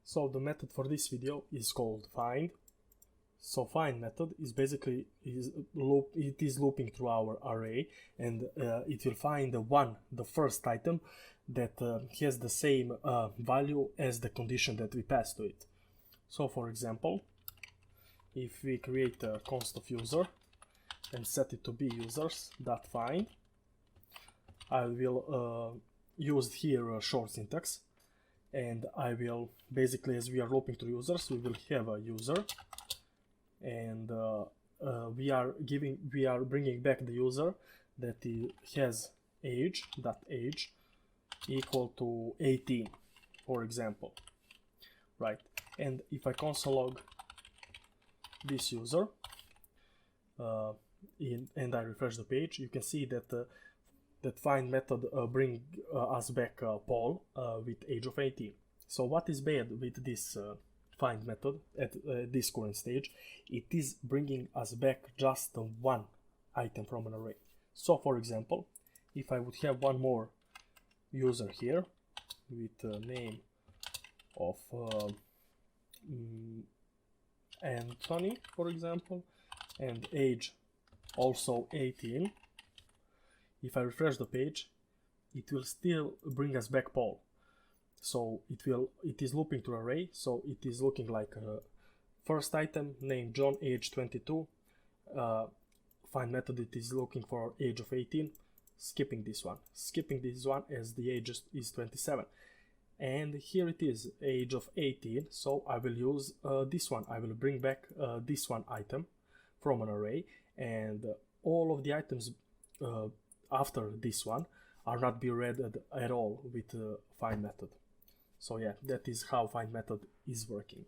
So the method for this video is called find. So find method is basically it is looping through our array, and it will find the first item that has the same value as the condition that we passed to it. So for example, if we create a const of user and set it to be users.find, I will use here a short syntax, and I will basically, as we are looping through users, we will have a user, and we are bringing back the user that has age equal to 18, for example, right? And if I console log this user and I refresh the page, you can see that that find method bring us back Paul with age of 18. So what is bad with this find method at this current stage? It is bringing us back just one item from an array. So for example, if I would have one more user here with a name of Anthony, for example, and age also 18, if I refresh the page, it will still bring us back Paul. So it is looping to array, so it is looking like first item, name John, age 22, find method, it is looking for age of 18, skipping this one as the age is 27. And here it is, age of 18, so I will use this one. I will bring back this one item from an array, and all of the items after this one are not be read at all with find method. So yeah, that is how find method is working.